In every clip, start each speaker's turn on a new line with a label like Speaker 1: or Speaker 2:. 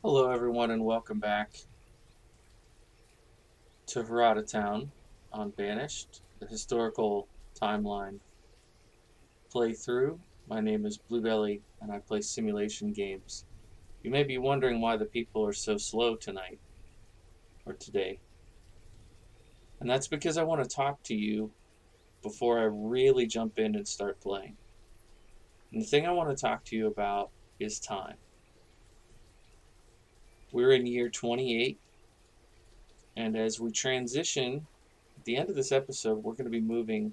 Speaker 1: Hello everyone and welcome back to Herodotown on Banished, the historical timeline playthrough. My name is Bluebelly and I play simulation games. You may be wondering why the people are so slow tonight or today. And that's because I want to talk to you before I really jump in and start playing. And the thing I want to talk to you about is time. We're in year 28, and as we transition at the end of this episode, we're going to be moving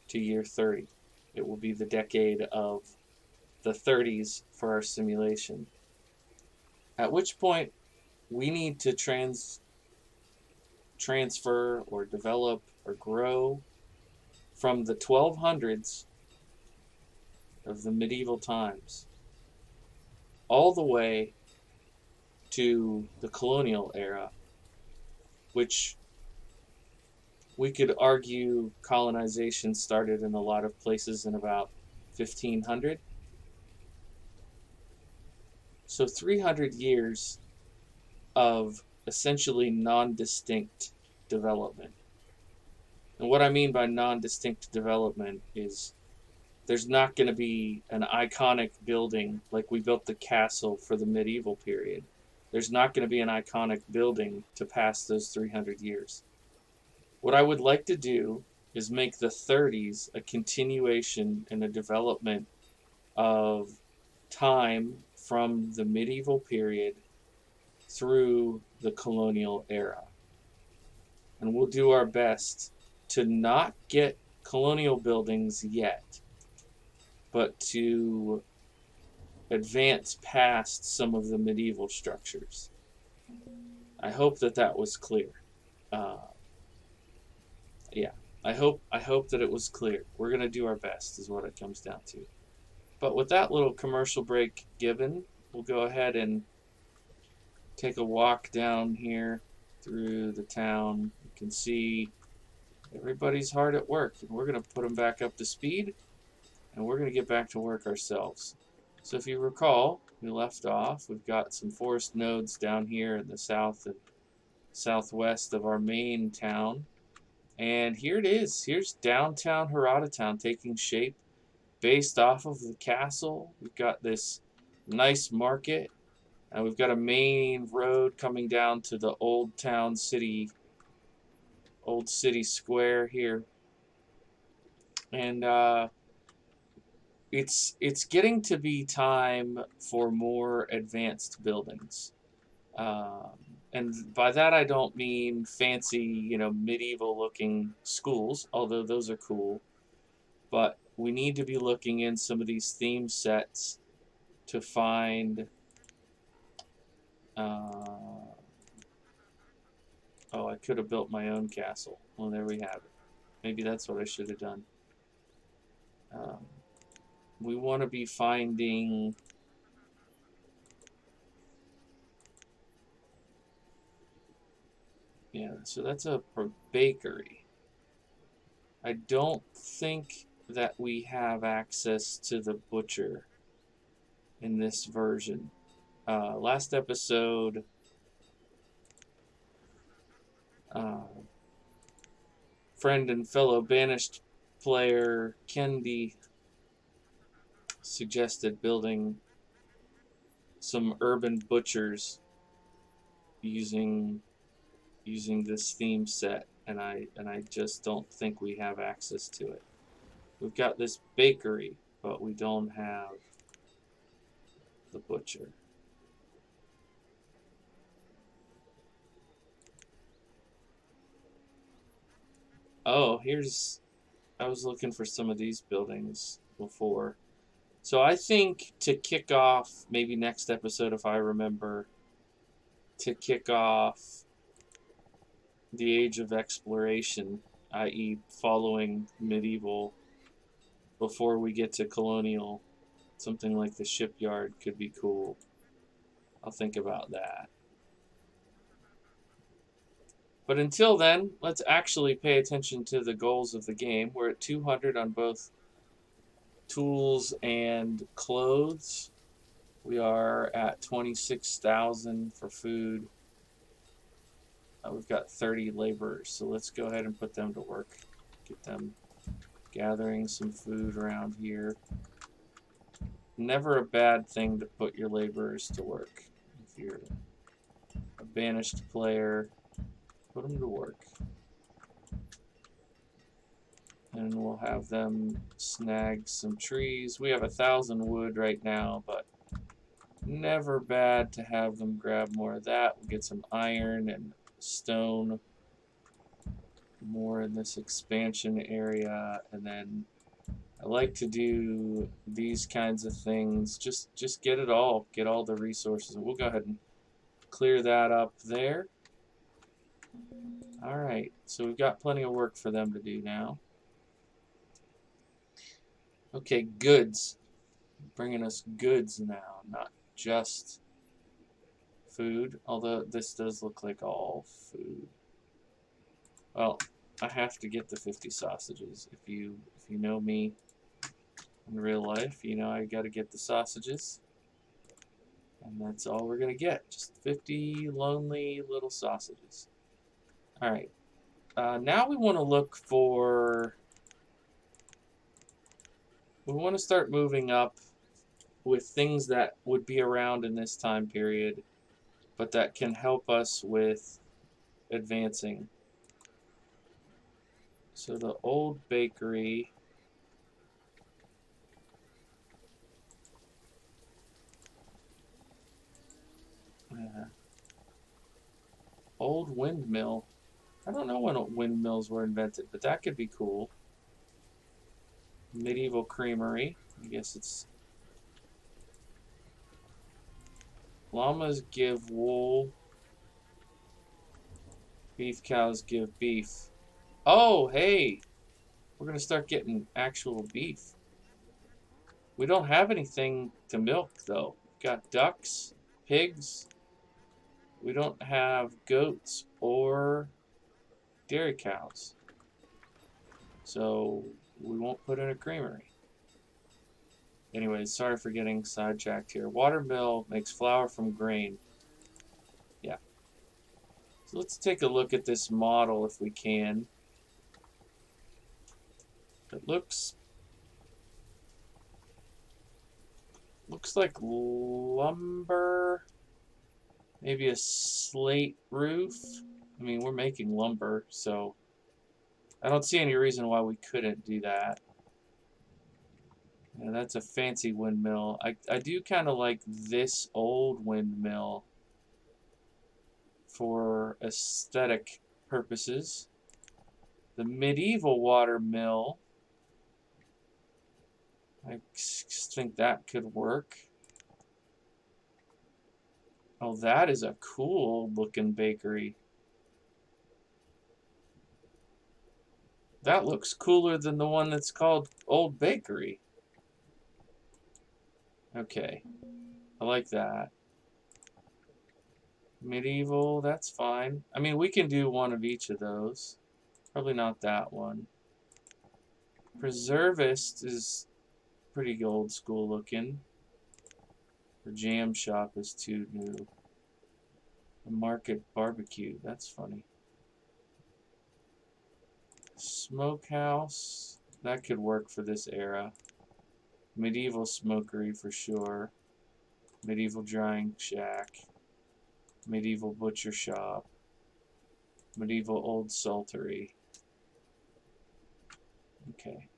Speaker 1: to year 30. It will be the decade of the 30s for our simulation. At which point, we need to transfer or develop or grow from the 1200s of the medieval times all the way to the colonial era, which we could argue colonization started in a lot of places in about 1500. So 300 years of essentially non-distinct development. And what I mean by non-distinct development is there's not going to be an iconic building like we built the castle for the medieval period. There's not going to be an iconic building to pass those 300 years. What I would like to do is make the 30s a continuation and a development of time from the medieval period through the colonial era. And we'll do our best to not get colonial buildings yet, but to advance past some of the medieval structures. I hope that was clear. Yeah, I hope that it was clear. We're going to do our best is what it comes down to. But with that little commercial break given, we'll go ahead and take a walk down here through the town. You can see everybody's hard at work, and we're going to put them back up to speed, and we're going to get back to work ourselves. So if you recall, we left off. We've got some forest nodes down here in the south and southwest of our main town. And here it is. Here's downtown Herodotown taking shape based off of the castle. We've got this nice market. And we've got a main road coming down to the old city square here. And it's getting to be time for more advanced buildings. And by that I don't mean fancy, medieval-looking schools, although those are cool. But we need to be looking in some of these theme sets to find... oh, I could have built my own castle. Well, there we have it. Maybe that's what I should have done. We want to be finding... Yeah, so that's a bakery. I don't think that we have access to the butcher in this version. Last episode, friend and fellow Banished player Kendi suggested building some urban butchers using this theme set, and I just don't think we have access to it. We've got this bakery, but we don't have the butcher. Oh, I was looking for some of these buildings before. So I think to kick off, maybe next episode if I remember, to kick off the age of exploration, i.e. following medieval, before we get to colonial, something like the shipyard could be cool. I'll think about that. But until then, let's actually pay attention to the goals of the game. We're at 200 on both tools and clothes. We are at 26,000 for food. We've got 30 laborers, so let's go ahead and put them to work. Get them gathering some food around here. Never a bad thing to put your laborers to work. If you're a banished player, put them to work. And we'll have them snag some trees. We have 1,000 wood right now, but never bad to have them grab more of that. We'll get some iron and stone more in this expansion area, and then I like to do these kinds of things. Just get it all, get all the resources. We'll go ahead and clear that up there. All right, so we've got plenty of work for them to do now. Okay, goods. Bringing us goods now, not just food, although this does look like all food. Well, I have to get the 50 sausages. If you know me in real life, you know I got to get the sausages. And that's all we're going to get. Just 50 lonely little sausages. All right. Now we want to look for... We want to start moving up with things that would be around in this time period, but that can help us with advancing. So the old bakery... old windmill. I don't know when windmills were invented, but that could be cool. Medieval creamery. I guess it's... Llamas give wool. Beef cows give beef. Oh, hey! We're going to start getting actual beef. We don't have anything to milk, though. We've got ducks, pigs. We don't have goats or dairy cows. So we won't put in a creamery. Anyways, sorry for getting sidetracked here. Watermill makes flour from grain. Yeah. So let's take a look at this model if we can. It looks like lumber. Maybe a slate roof. I mean, we're making lumber, so I don't see any reason why we couldn't do that. Yeah, that's a fancy windmill. I do kind of like this old windmill for aesthetic purposes. The medieval water mill, I think that could work. Oh, that is a cool looking bakery. That looks cooler than the one that's called Old Bakery. Okay, I like that. Medieval, that's fine. I mean, we can do one of each of those. Probably not that one. Preservist is pretty old school looking. The jam shop is too new. The market barbecue, that's funny. Smokehouse, that could work for this era. Medieval smokery for sure. Medieval drying shack. Medieval butcher shop. Medieval old saltery. Okay.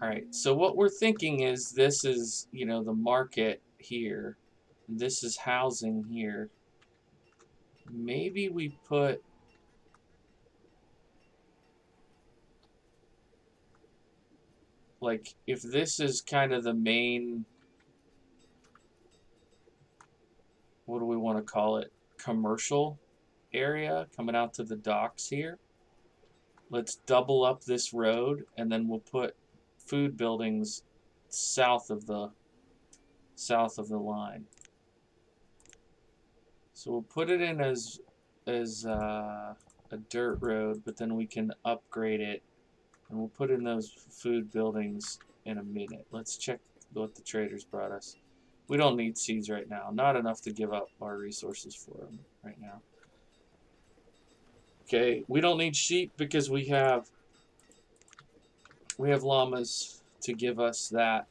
Speaker 1: Alright, so what we're thinking is this is, you know, the market here. This is housing here. Maybe we put... like, if this is kind of the main... what do we want to call it? Commercial area coming out to the docks here. Let's double up this road, and then we'll put food buildings south of the line. So we'll put it in as a dirt road, but then we can upgrade it, and we'll put in those food buildings in a minute. Let's check what the traders brought us. We don't need seeds right now. Not enough to give up our resources for them right now. Okay, we don't need sheep because we have llamas to give us that,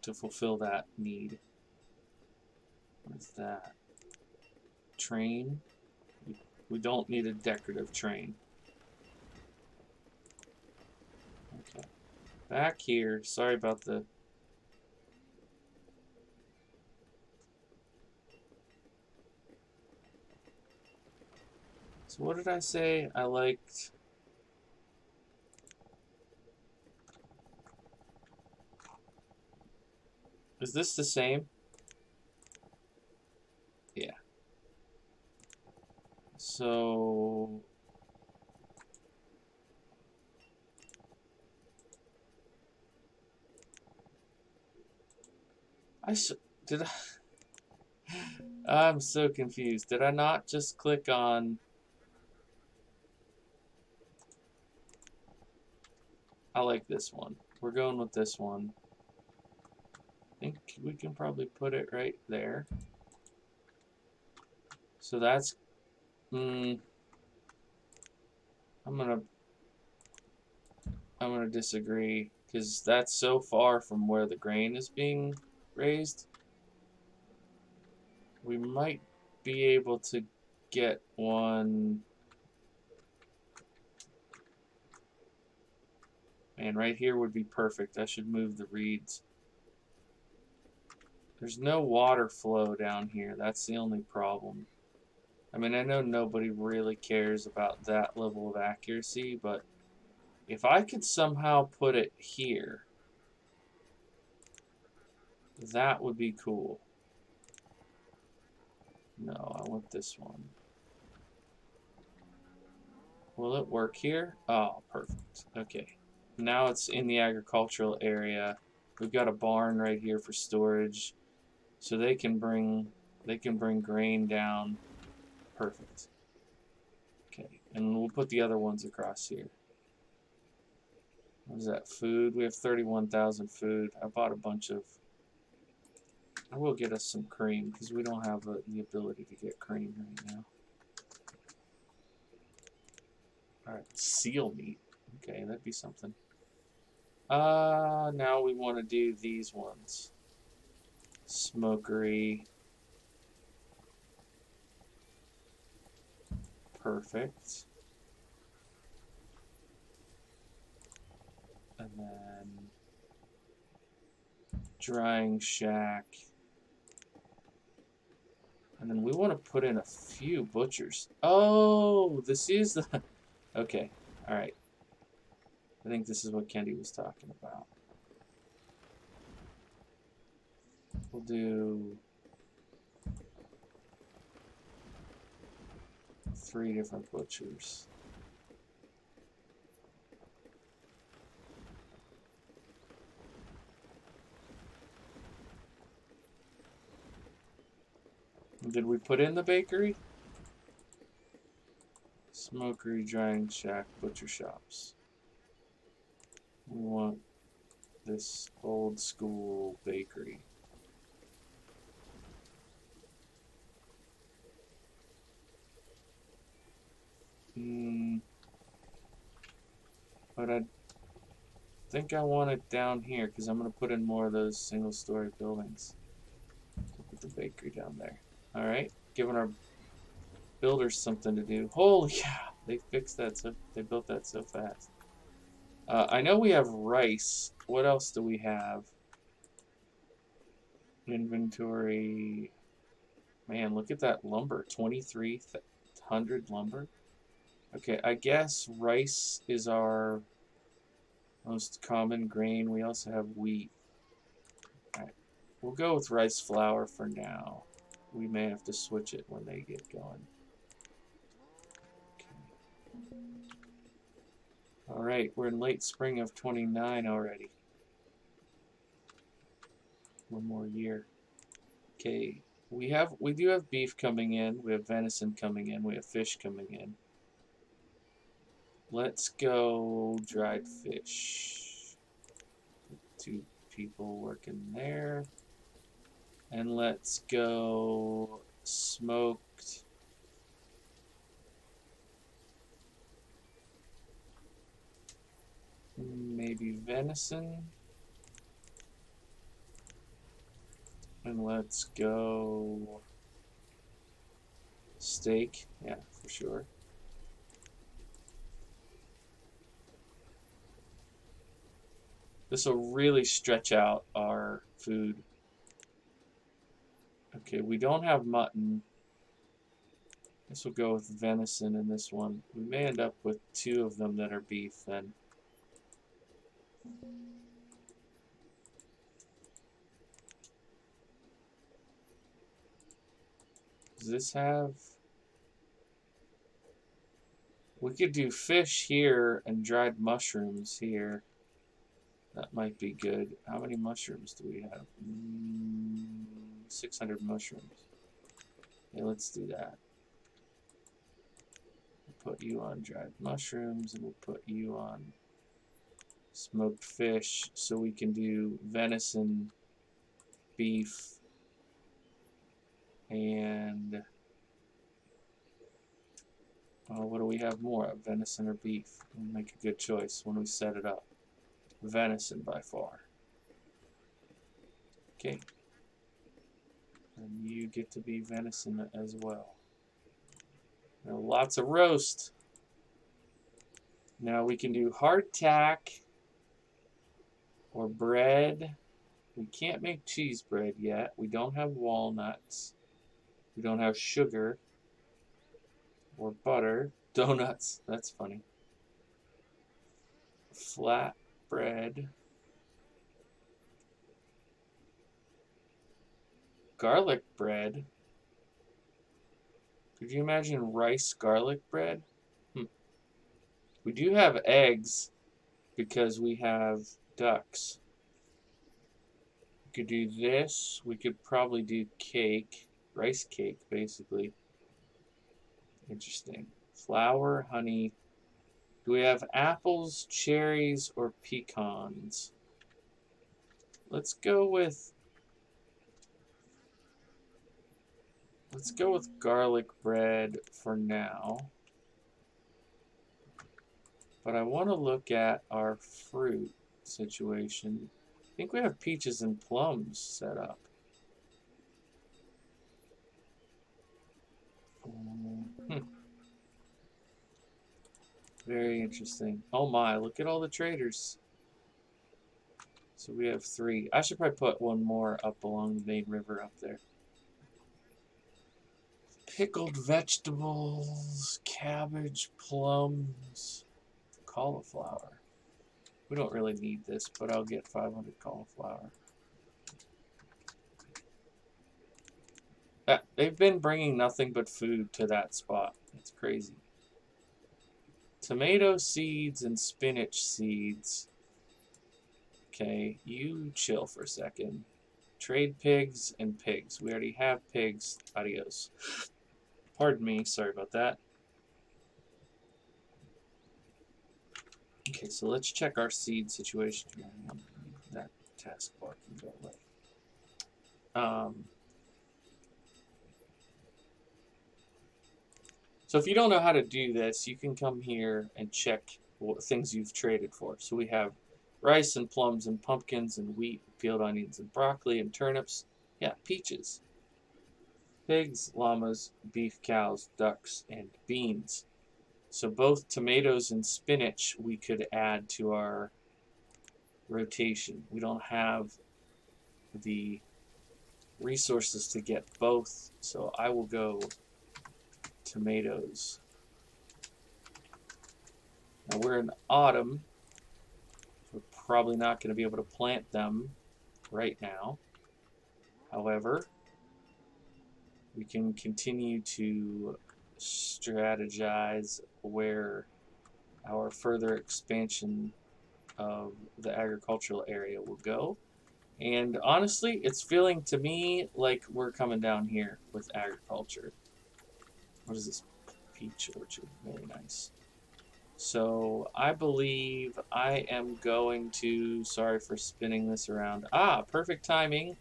Speaker 1: to fulfill that need. What's that? Train. We don't need a decorative train. Okay. Back here. Sorry about the... So what did I say? I liked... Is this the same? Yeah. So... Did I... I'm so confused. Did I not just click on... I like this one. We're going with this one. I think we can probably put it right there. So that's... I'm gonna disagree, because that's so far from where the grain is being raised. We might be able to get one... Man, right here would be perfect. I should move the reeds. There's no water flow down here. That's the only problem. I mean, I know nobody really cares about that level of accuracy, but if I could somehow put it here, that would be cool. No, I want this one. Will it work here? Oh, perfect. Okay. Now it's in the agricultural area. We've got a barn right here for storage, so they can bring grain down. Perfect. Okay, and we'll put the other ones across here. What is that? Food. We have 31,000 food. I bought a bunch of... I will get us some cream because we don't have the ability to get cream right now. Alright, seal meat. Okay, that'd be something. Now we want to do these ones. Smokery. Perfect. And then drying shack. And then we want to put in a few butchers. Oh, this is the... Okay, alright. I think this is what Kendi was talking about. We'll do 3 different butchers. Did we put in the bakery? Smokery, drying shack, butcher shops. We want this old school bakery. But I think I want it down here because I'm going to put in more of those single-story buildings. Put the bakery down there. Alright, giving our builders something to do. Holy cow, they fixed that, so they built that so fast. I know we have rice. What else do we have? Inventory. Man, look at that lumber. 2,300 lumber. Okay, I guess rice is our most common grain. We also have wheat. Alright, we'll go with rice flour for now. We may have to switch it when they get going. Alright, we're in late spring of 29 already. One more year. Okay, we do have beef coming in, we have venison coming in, we have fish coming in. Let's go dried fish. 2 people working there. And let's go smoked. Maybe venison. And let's go steak. Yeah, for sure. This will really stretch out our food. Okay, we don't have mutton. This will go with venison in this one. We may end up with 2 of them that are beef then. Does this have... We could do fish here and dried mushrooms here. That might be good. How many mushrooms do we have? 600 mushrooms. Yeah, let's do that. We'll put you on dried mushrooms, and we'll put you on smoked fish, so we can do venison, beef, and what do we have more of? Venison or beef? We'll make a good choice when we set it up. Venison by far. Okay. And you get to be venison as well. Now, lots of roast. Now we can do hardtack or bread. We can't make cheese bread yet. We don't have walnuts. We don't have sugar or butter. Donuts. That's funny. Flat bread. Garlic bread. Could you imagine rice garlic bread? We do have eggs because we have ducks. We could do this. We could probably do cake. Rice cake, basically. Interesting. Flour, honey. Do we have apples, cherries, or pecans? Let's go with garlic bread for now. But I want to look at our fruit situation. I think we have peaches and plums set up. Very interesting. Oh my, look at all the traders. So we have 3. I should probably put one more up along the main river up there. Pickled vegetables, cabbage, plums, cauliflower. We don't really need this, but I'll get 500 cauliflower. They've been bringing nothing but food to that spot. It's crazy. Tomato seeds and spinach seeds. Okay, you chill for a second. Trade pigs and pigs. We already have pigs. Adios. Pardon me, sorry about that. Okay, so let's check our seed situation here. That taskbar can go away. So if you don't know how to do this, you can come here and check what things you've traded for. So we have rice and plums and pumpkins and wheat, field onions and broccoli and turnips. Yeah, peaches. Pigs, llamas, beef, cows, ducks, and beans. So both tomatoes and spinach we could add to our rotation. We don't have the resources to get both, so I will go tomatoes. Now we're in autumn. We're probably not going to be able to plant them right now. However, we can continue to strategize where our further expansion of the agricultural area will go. And honestly, it's feeling to me like we're coming down here with agriculture. What is this? Peach orchard. Very nice. So I believe I am going to, sorry for spinning this around. Ah, perfect timing.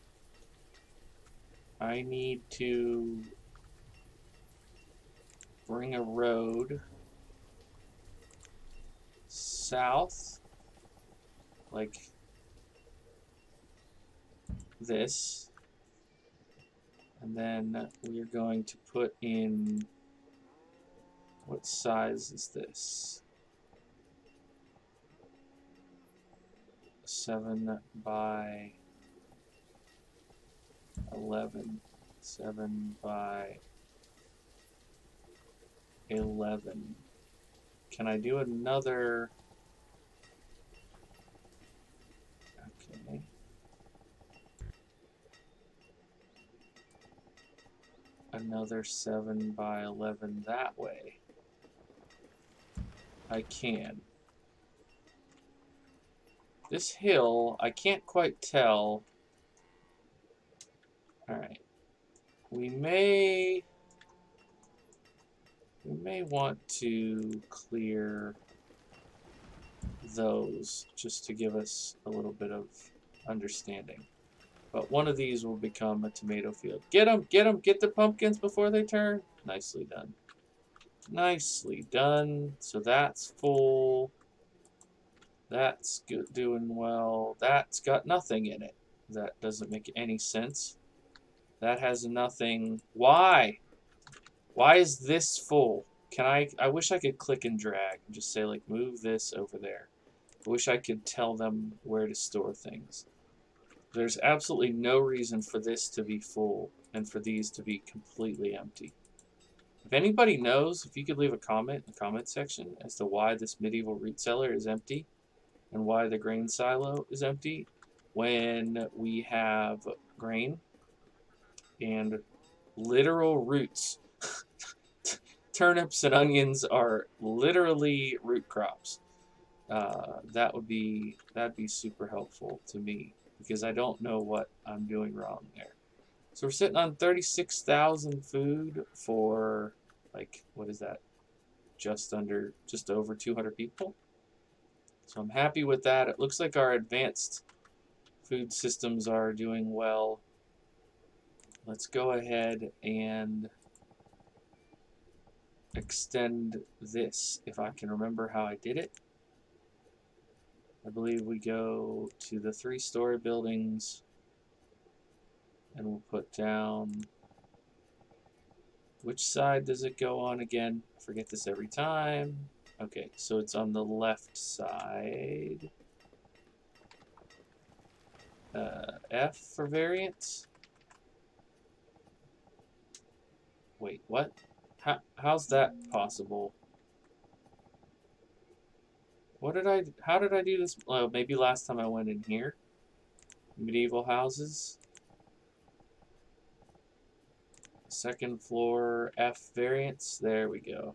Speaker 1: I need to bring a road south, like this. And then we're going to put in, what size is this? 7 by 11. 7 by 11. Can I do another? Okay. Another 7 by 11 that way. I can. This hill, I can't quite tell. Alright. We may want to clear those just to give us a little bit of understanding. But one of these will become a tomato field. Get them! Get them! Get the pumpkins before they turn! Nicely done. Nicely done. So that's full. That's good, doing well. That's got nothing in it. That doesn't make any sense. That has nothing. Why? Why is this full? Can I wish I could click and drag and just say, like, move this over there. I wish I could tell them where to store things. There's absolutely no reason for this to be full and for these to be completely empty. If anybody knows, if you could leave a comment in the comment section as to why this medieval root cellar is empty and why the grain silo is empty when we have grain and literal roots. Turnips and onions are literally root crops. That'd be super helpful to me because I don't know what I'm doing wrong there. So we're sitting on 36,000 food for, like, what is that? Just over 200 people. So I'm happy with that. It looks like our advanced food systems are doing well. Let's go ahead and extend this, if I can remember how I did it. I believe we go to the 3-story buildings and we'll put down, which side does it go on again? I forget this every time. Okay, so it's on the left side. F for variance. Wait, what? How's that possible? How did I do this? Well, maybe last time I went in here. Medieval houses. Second floor, F variance. There we go.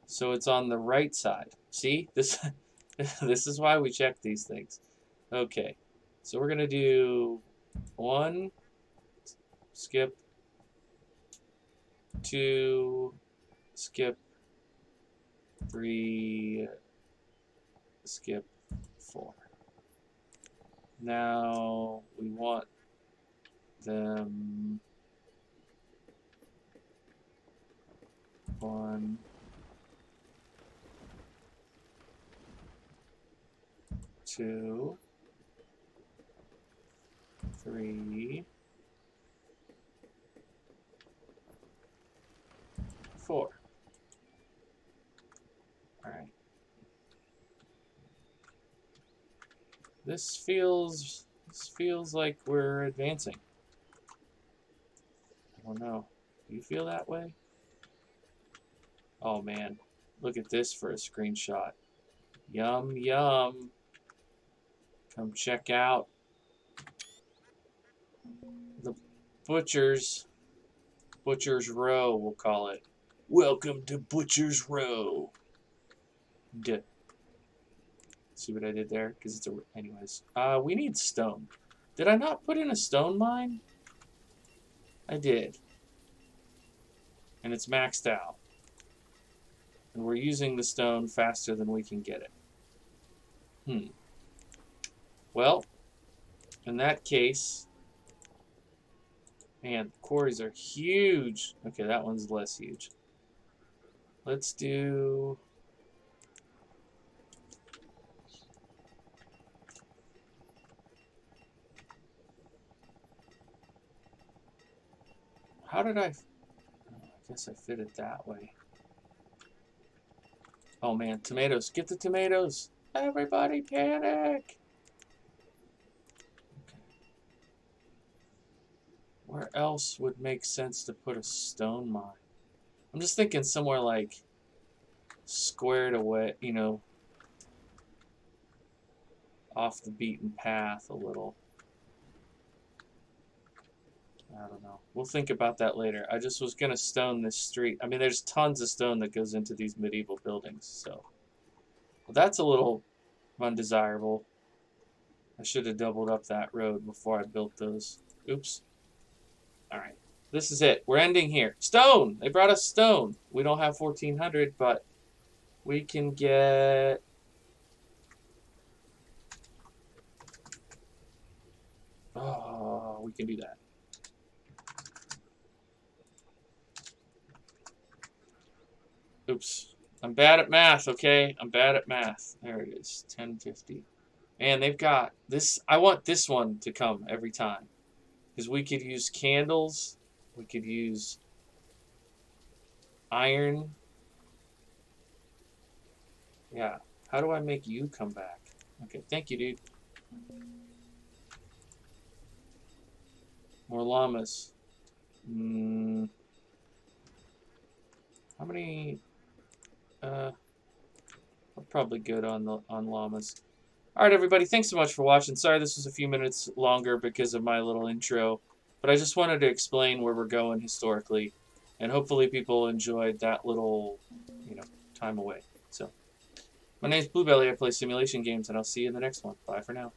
Speaker 1: So it's on the right side. See? This is why we check these things. Okay. So we're going to do 1, skip, 2, skip, 3, skip, 4. Now we want them 1, 2, 3, 4. All right. This feels like we're advancing. I don't know. Do you feel that way? Oh man, look at this for a screenshot. Yum yum. Come check out the Butcher's Row, we'll call it. Welcome to Butcher's Row. See what I did there? Because it's anyways. We need stone. Did I not put in a stone mine? I did. And it's maxed out. And we're using the stone faster than we can get it. Well, in that case, man, quarries are huge. Okay, that one's less huge. Let's do... How did I guess I fit it that way. Oh man, tomatoes. Get the tomatoes. Everybody panic. Okay. Where else would make sense to put a stone mine? I'm just thinking somewhere like squared away, you know, off the beaten path a little. I don't know. We'll think about that later. I just was going to stone this street. I mean, there's tons of stone that goes into these medieval buildings, so. Well, that's a little undesirable. I should have doubled up that road before I built those. Oops. All right. This is it. We're ending here. Stone! They brought us stone. We don't have 1,400, but we can get... Oh, we can do that. Oops. I'm bad at math, okay? I'm bad at math. There it is. 1050. And they've got this. I want this one to come every time. Because we could use candles. We could use iron. Yeah. How do I make you come back? Okay, thank you, dude. More llamas. How many... I'm probably good on llamas. All right, everybody. Thanks so much for watching. Sorry this was a few minutes longer because of my little intro, but I just wanted to explain where we're going historically, and hopefully people enjoyed that little, time away. So, my name's Bluebelly. I play simulation games, and I'll see you in the next one. Bye for now.